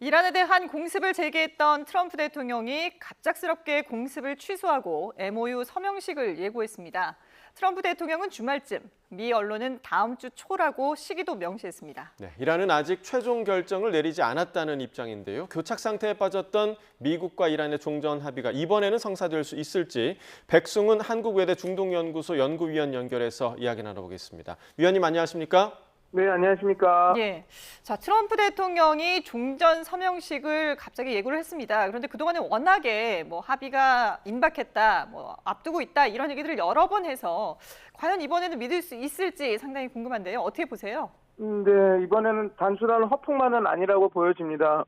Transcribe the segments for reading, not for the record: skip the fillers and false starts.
이란에 대한 공습을 제기했던 트럼프 대통령이 갑작스럽게 공습을 취소하고 MOU 서명식을 예고했습니다. 트럼프 대통령은 주말쯤, 미 언론은 다음 주 초라고 시기도 명시했습니다. 네, 이란은 아직 최종 결정을 내리지 않았다는 입장인데요. 교착 상태에 빠졌던 미국과 이란의 종전 합의가 이번에는 성사될 수 있을지 백승훈 한국외대 중동연구소 연구위원 연결해서 이야기 나눠보겠습니다. 위원님 안녕하십니까? 네, 안녕하십니까. 예. 자, 트럼프 대통령이 종전 서명식을 갑자기 예고를 했습니다. 그런데 그동안에 워낙에 합의가 임박했다, 앞두고 있다 이런 얘기들을 여러 번 해서 과연 이번에는 믿을 수 있을지 상당히 궁금한데요. 어떻게 보세요? 네, 이번에는 단순한 허풍만은 아니라고 보여집니다.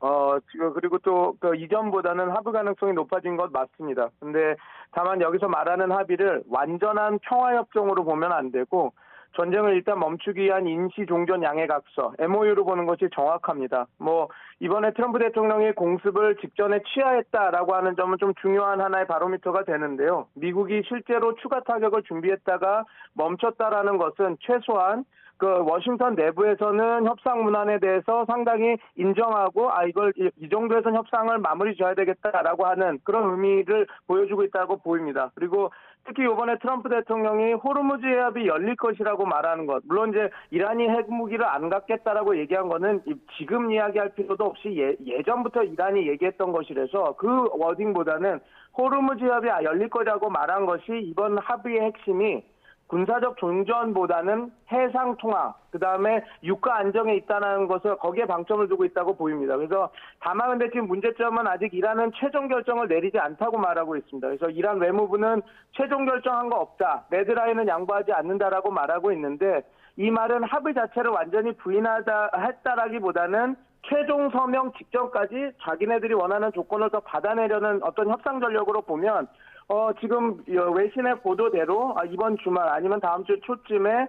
지금 그리고 또 이전보다는 합의 가능성이 높아진 것 맞습니다. 근데 다만 여기서 말하는 합의를 완전한 평화협정으로 보면 안 되고 전쟁을 일단 멈추기 위한 인시종전 양해각서, MOU로 보는 것이 정확합니다. 이번에 트럼프 대통령이 공습을 직전에 취하했다라고 하는 점은 좀 중요한 하나의 바로미터가 되는데요. 미국이 실제로 추가 타격을 준비했다가 멈췄다라는 것은 최소한 워싱턴 내부에서는 협상 문안에 대해서 상당히 인정하고 이걸 이 정도에선 협상을 마무리 지어야 되겠다라고 하는 그런 의미를 보여주고 있다고 보입니다. 그리고 특히 이번에 트럼프 대통령이 호르무즈 해협이 열릴 것이라고 말하는 것. 물론 이제 이란이 핵무기를 안 갖겠다라고 얘기한 거는 지금 이야기할 필요도 없이 예전부터 이란이 얘기했던 것이라서 그 워딩보다는 호르무즈 해협이 열릴 거라고 말한 것이 이번 합의의 핵심이 군사적 종전보다는 해상 통화, 그다음에 유가 안정에 있다는 것을 거기에 방점을 두고 있다고 보입니다. 그래서 다만 근데 지금 문제점은 아직 이란은 최종 결정을 내리지 않다고 말하고 있습니다. 그래서 이란 외무부는 최종 결정한 거 없다, 레드라인은 양보하지 않는다라고 말하고 있는데 이 말은 합의 자체를 완전히 했다라기보다는 최종 서명 직전까지 자기네들이 원하는 조건을 더 받아내려는 어떤 협상 전력으로 보면 지금 외신의 보도대로 이번 주말 아니면 다음 주 초쯤에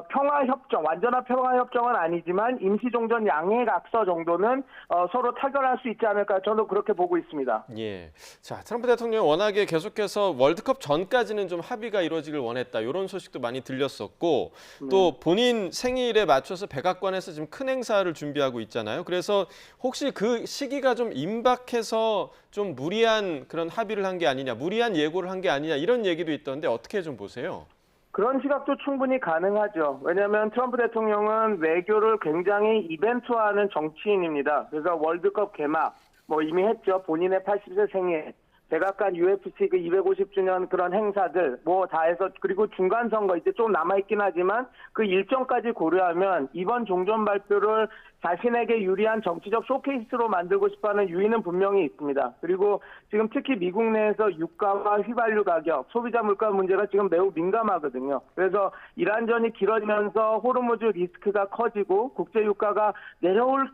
평화협정, 완전한 평화협정은 아니지만 임시종전 양해각서 정도는 서로 타결할 수 있지 않을까 저는 그렇게 보고 있습니다. 예. 자, 트럼프 대통령 워낙에 계속해서 월드컵 전까지는 좀 합의가 이루어지길 원했다. 이런 소식도 많이 들렸었고 또 본인 생일에 맞춰서 백악관에서 지금 큰 행사를 준비하고 있잖아요. 그래서 혹시 그 시기가 좀 임박해서 좀 무리한 그런 합의를 한 게 아니냐, 무리한 예고를 한 게 아니냐 이런 얘기도 있던데 어떻게 좀 보세요? 그런 시각도 충분히 가능하죠. 왜냐하면 트럼프 대통령은 외교를 굉장히 이벤트화하는 정치인입니다. 그래서 월드컵 개막 이미 했죠. 본인의 80세 생일, 백악관 UFC 250주년 그런 행사들 다 해서 그리고 중간 선거 이제 좀 남아있긴 하지만 그 일정까지 고려하면 이번 종전 발표를 자신에게 유리한 정치적 쇼케이스로 만들고 싶어하는 유인은 분명히 있습니다. 그리고 지금 특히 미국 내에서 유가와 휘발유 가격, 소비자 물가 문제가 지금 매우 민감하거든요. 그래서 이란전이 길어지면서 호르무즈 리스크가 커지고 국제 유가가 내려올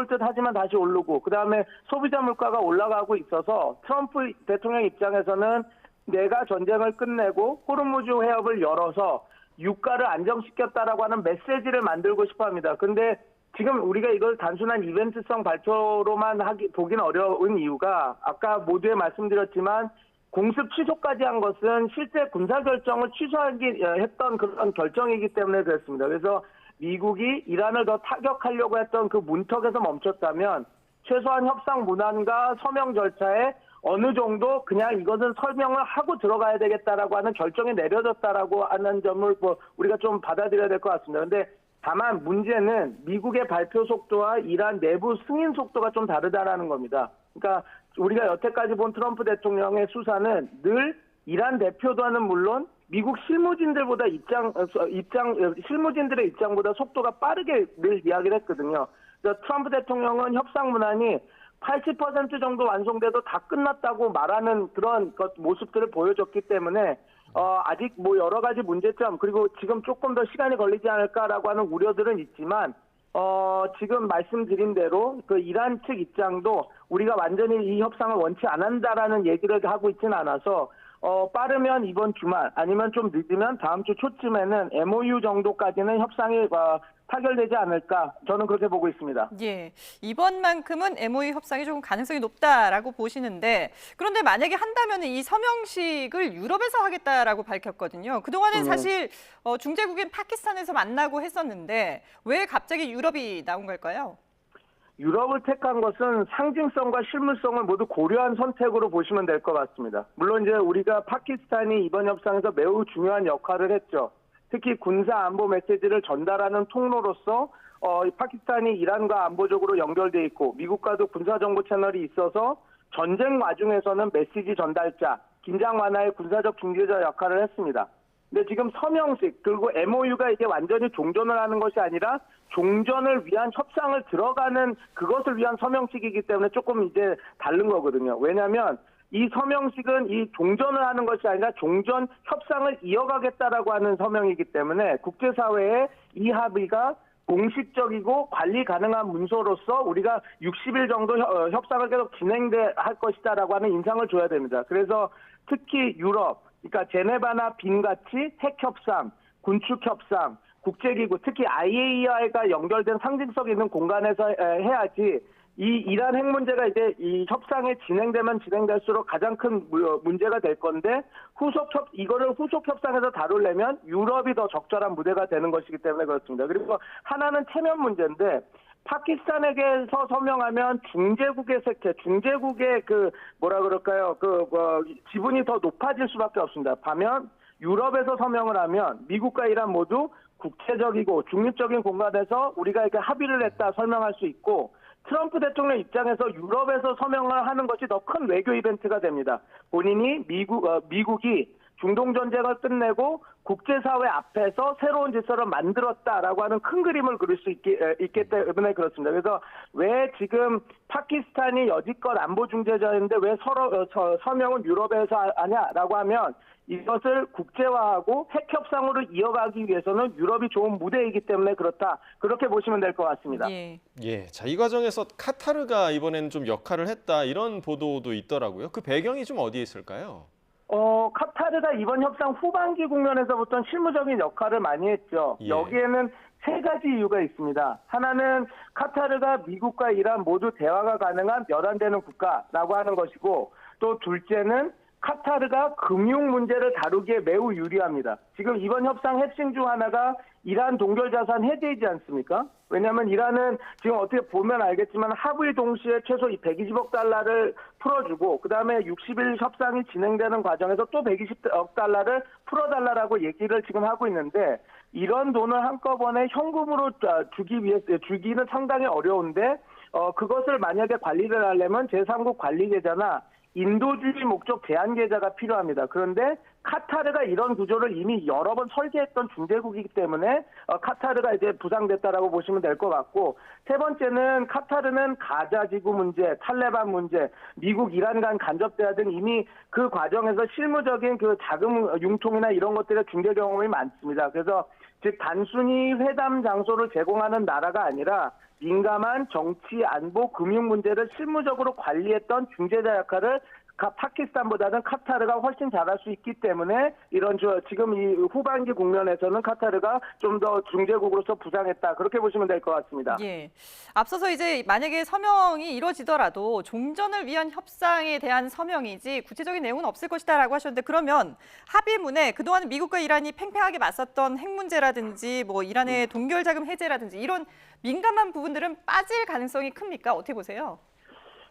듯 하지만 다시 오르고 그다음에 소비자 물가가 올라가고 있어서 트럼프 대통령 입장에서는 내가 전쟁을 끝내고 호르무즈 해협을 열어서 유가를 안정시켰다라고 하는 메시지를 만들고 싶어합니다. 근데 지금 우리가 이걸 단순한 이벤트성 발표로만 보기는 어려운 이유가 아까 모두에 말씀드렸지만 공습 취소까지 한 것은 실제 군사 결정을 했던 그런 결정이기 때문에 그렇습니다. 그래서 미국이 이란을 더 타격하려고 했던 그 문턱에서 멈췄다면 최소한 협상 문안과 서명 절차에 어느 정도 그냥 이것은 설명을 하고 들어가야 되겠다라고 하는 결정이 내려졌다라고 하는 점을 우리가 좀 받아들여야 될 것 같습니다. 근데 다만 문제는 미국의 발표 속도와 이란 내부 승인 속도가 좀 다르다라는 겁니다. 그러니까 우리가 여태까지 본 트럼프 대통령의 수사는 늘 이란 대표단은 물론 미국 실무진들보다 실무진들의 입장보다 속도가 빠르게 늘 이야기를 했거든요. 그래서 트럼프 대통령은 협상 문안이 80% 정도 완성돼도 다 끝났다고 말하는 그런 모습들을 보여줬기 때문에 아직 여러 가지 문제점 그리고 지금 조금 더 시간이 걸리지 않을까라고 하는 우려들은 있지만 지금 말씀드린 대로 그 이란 측 입장도 우리가 완전히 이 협상을 원치 않는다라는 얘기를 하고 있지는 않아서 빠르면 이번 주말 아니면 좀 늦으면 다음 주 초쯤에는 MOU 정도까지는 협상이 타결되지 않을까 저는 그렇게 보고 있습니다. 예, 이번만큼은 MOU 협상이 조금 가능성이 높다라고 보시는데 그런데 만약에 한다면 이 서명식을 유럽에서 하겠다라고 밝혔거든요. 그동안은 사실 중재국인 파키스탄에서 만나고 했었는데 왜 갑자기 유럽이 나온 걸까요? 유럽을 택한 것은 상징성과 실무성을 모두 고려한 선택으로 보시면 될 것 같습니다. 물론 이제 우리가 파키스탄이 이번 협상에서 매우 중요한 역할을 했죠. 특히 군사 안보 메시지를 전달하는 통로로서 파키스탄이 이란과 안보적으로 연결돼 있고 미국과도 군사 정보 채널이 있어서 전쟁 와중에서는 메시지 전달자, 긴장 완화의 군사적 중재자 역할을 했습니다. 근데 지금 서명식 그리고 MOU가 이게 완전히 종전을 하는 것이 아니라 종전을 위한 협상을 들어가는 그것을 위한 서명식이기 때문에 조금 이제 다른 거거든요. 왜냐하면 이 서명식은 이 종전을 하는 것이 아니라 종전 협상을 이어가겠다라고 하는 서명이기 때문에 국제사회에 이 합의가 공식적이고 관리 가능한 문서로서 우리가 60일 정도 협상을 계속 진행할 것이다라고 하는 인상을 줘야 됩니다. 그래서 특히 유럽, 그러니까 제네바나 빈같이 핵협상, 군축협상, 국제기구, 특히 IAEA가 연결된 상징성 있는 공간에서 해야지 이 이란 핵 문제가 이제 이 협상이 진행되면 진행될수록 가장 큰 문제가 될 건데 이거를 후속 협상에서 다루려면 유럽이 더 적절한 무대가 되는 것이기 때문에 그렇습니다. 그리고 하나는 체면 문제인데 파키스탄에게서 서명하면 중재국의 색채, 중재국의 지분이 더 높아질 수밖에 없습니다. 반면 유럽에서 서명을 하면 미국과 이란 모두 국제적이고 중립적인 공간에서 우리가 이렇게 합의를 했다 설명할 수 있고 트럼프 대통령 입장에서 유럽에서 서명을 하는 것이 더 큰 외교 이벤트가 됩니다. 본인이 미국이 중동 전쟁을 끝내고 국제사회 앞에서 새로운 질서를 만들었다라고 하는 큰 그림을 그릴 수 있기 때문에 그렇습니다. 그래서 왜 지금 파키스탄이 여지껏 안보 중재자인데 왜 서명은 유럽에서 하냐라고 하면 이것을 국제화하고 핵협상으로 이어가기 위해서는 유럽이 좋은 무대이기 때문에 그렇다. 그렇게 보시면 될 것 같습니다. 예. 예, 자, 이 과정에서 카타르가 이번에는 좀 역할을 했다 이런 보도도 있더라고요. 그 배경이 좀 어디에 있을까요? 카타르가 이번 협상 후반기 국면에서부터 실무적인 역할을 많이 했죠. 예. 여기에는 세 가지 이유가 있습니다. 하나는 카타르가 미국과 이란 모두 대화가 가능한 몇 안 되는 국가라고 하는 것이고 또 둘째는 카타르가 금융 문제를 다루기에 매우 유리합니다. 지금 이번 협상 핵심 중 하나가 이란 동결 자산 해제이지 않습니까? 왜냐하면 이란은 지금 어떻게 보면 알겠지만 합의 동시에 최소 120억 달러를 풀어주고 그다음에 60일 협상이 진행되는 과정에서 또 120억 달러를 풀어달라고 얘기를 지금 하고 있는데 이런 돈을 한꺼번에 현금으로 주기는 상당히 어려운데 그것을 만약에 관리를 하려면 제3국 관리 계좌나 인도주의 목적 제한 계좌가 필요합니다. 그런데 카타르가 이런 구조를 이미 여러 번 설계했던 중재국이기 때문에 카타르가 이제 부상됐다라고 보시면 될 것 같고 세 번째는 카타르는 가자 지구 문제, 탈레반 문제, 미국 이란 간 간접 대화 등 이미 그 과정에서 실무적인 그 자금 융통이나 이런 것들의 중재 경험이 많습니다. 그래서 즉 단순히 회담 장소를 제공하는 나라가 아니라 민감한 정치, 안보, 금융 문제를 실무적으로 관리했던 중재자 역할을 파키스탄보다는 카타르가 훨씬 잘할 수 있기 때문에 지금 이 후반기 국면에서는 카타르가 좀 더 중재국으로서 부상했다. 그렇게 보시면 될 것 같습니다. 예. 앞서서 이제 만약에 서명이 이루어지더라도 종전을 위한 협상에 대한 서명이지 구체적인 내용은 없을 것이다라고 하셨는데 그러면 합의문에 그동안 미국과 이란이 팽팽하게 맞섰던 핵 문제라든지 뭐 이란의 동결 자금 해제라든지 이런 민감한 부분들은 빠질 가능성이 큽니까? 어떻게 보세요?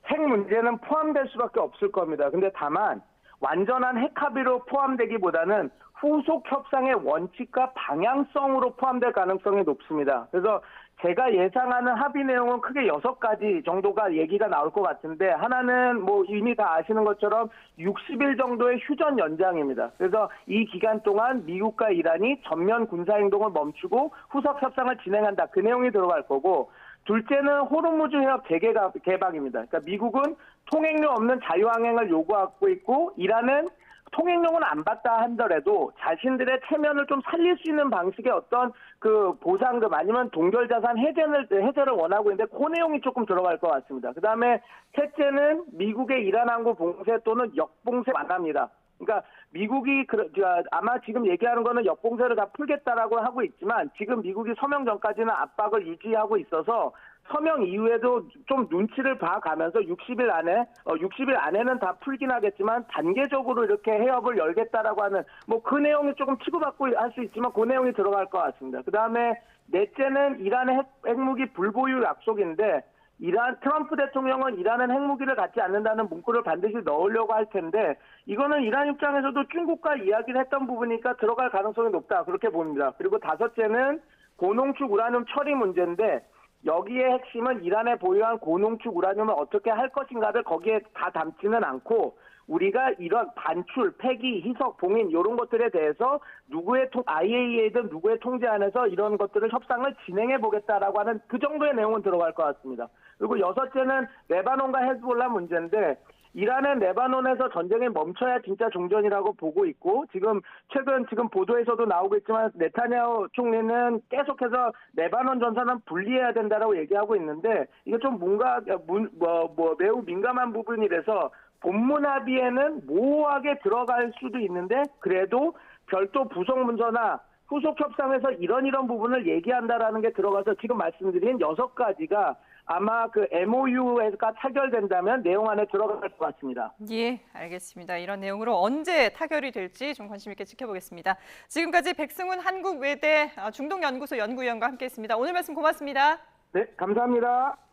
핵 문제는 포함될 수밖에 없을 겁니다. 근데 다만 완전한 핵 합의로 포함되기보다는 후속 협상의 원칙과 방향성으로 포함될 가능성이 높습니다. 그래서 제가 예상하는 합의 내용은 크게 6가지 정도가 얘기가 나올 것 같은데 하나는 뭐 이미 다 아시는 것처럼 60일 정도의 휴전 연장입니다. 그래서 이 기간 동안 미국과 이란이 전면 군사행동을 멈추고 후속 협상을 진행한다. 그 내용이 들어갈 거고 둘째는 호르무즈 해협 재개방입니다. 그러니까 미국은 통행료 없는 자유항행을 요구하고 있고 이란은 통행료는 안 받다 하더라도 자신들의 체면을 좀 살릴 수 있는 방식의 어떤 그 보상금 아니면 동결 자산 해제를 원하고 있는데 그 내용이 조금 들어갈 것 같습니다. 그다음에 셋째는 미국의 이란 항구 봉쇄 또는 역봉쇄 완화입니다. 그러니까 미국이 아마 지금 얘기하는 거는 역봉쇄를 다 풀겠다라고 하고 있지만 지금 미국이 서명 전까지는 압박을 유지하고 있어서 서명 이후에도 좀 눈치를 봐가면서 60일 안에는 다 풀긴 하겠지만 단계적으로 이렇게 해협을 열겠다라고 하는 뭐 그 내용이 조금 치고받고 할 수 있지만 그 내용이 들어갈 것 같습니다. 그다음에 넷째는 이란의 핵무기 불보유 약속인데 트럼프 대통령은 이란은 핵무기를 갖지 않는다는 문구를 반드시 넣으려고 할 텐데 이거는 이란 입장에서도 중국과 이야기를 했던 부분이니까 들어갈 가능성이 높다 그렇게 봅니다. 그리고 다섯째는 고농축 우라늄 처리 문제인데 여기에 핵심은 이란에 보유한 고농축 우라늄을 어떻게 할 것인가를 거기에 다 담지는 않고 우리가 이런 반출, 폐기, 희석, 봉인 이런 것들에 대해서 IAEA든 누구의 통제 안에서 이런 것들을 협상을 진행해 보겠다라고 하는 그 정도의 내용은 들어갈 것 같습니다. 그리고 여섯째는 레바논과 헤즈볼라 문제인데 이란은 레바논에서 전쟁이 멈춰야 진짜 종전이라고 보고 있고 최근 보도에서도 나오고 있지만 네타냐후 총리는 계속해서 레바논 전선은 분리해야 된다라고 얘기하고 있는데 이게 좀 뭔가 매우 민감한 부분이라서 본문 합의에는 모호하게 들어갈 수도 있는데 그래도 별도 부속 문서나 후속 협상에서 이런 부분을 얘기한다라는 게 들어가서 지금 말씀드린 6가지가 아마 그 MOU가 타결된다면 내용 안에 들어갈 것 같습니다. 예, 알겠습니다. 이런 내용으로 언제 타결이 될지 좀 관심 있게 지켜보겠습니다. 지금까지 백승훈 한국외대 중동연구소 연구위원과 함께했습니다. 오늘 말씀 고맙습니다. 네, 감사합니다.